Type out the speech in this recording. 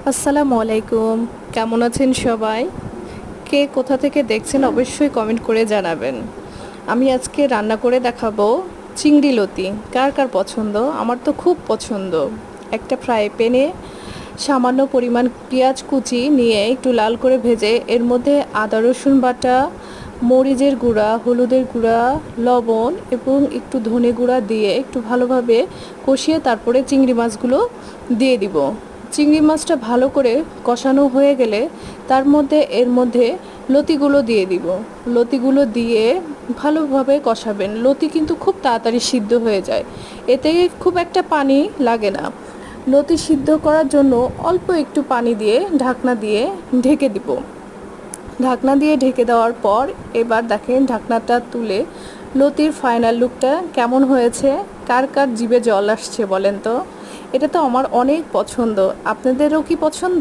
আসসালামু আলাইকুম। কেমন আছেন সবাই? কে কোথা থেকে দেখছেন অবশ্যই কমেন্ট করে জানাবেন। আমি আজকে রান্না করে দেখাবো চিংড়ি লতি। কার কার পছন্দ? আমার তো খুব পছন্দ। একটা ফ্রাই প্যানে সামান্য পরিমাণ পেঁয়াজ কুচি নিয়ে একটু লাল করে ভেজে এর মধ্যে আদা রসুন বাটা, মরিচের গুঁড়া, হলুদের গুঁড়া, লবণ এবং একটু ধনে গুঁড়া দিয়ে একটু ভালোভাবে কষিয়ে তারপরে চিংড়ি মাছগুলো দিয়ে দিব। চিংড়ি মাছটা ভালো করে কষানো হয়ে গেলে এর মধ্যে লতিগুলো দিয়ে দিব। লতিগুলো দিয়ে ভালোভাবে কষাবেন। লতি কিন্তু খুব তাড়াতাড়ি সিদ্ধ হয়ে যায়, এতে খুব একটা পানি লাগে না। লতি সিদ্ধ করার জন্য অল্প একটু পানি দিয়ে ঢাকনা দিয়ে ঢেকে দিব। ঢাকনা দিয়ে ঢেকে দেওয়ার পর এবার দেখেন ঢাকনাটা তুলে লতির ফাইনাল লুকটা কেমন হয়েছে। কার কার জিভে জল আসছে বলেন তো? এটা তো আমার অনেক পছন্দ। আপনাদেরও কি পছন্দ?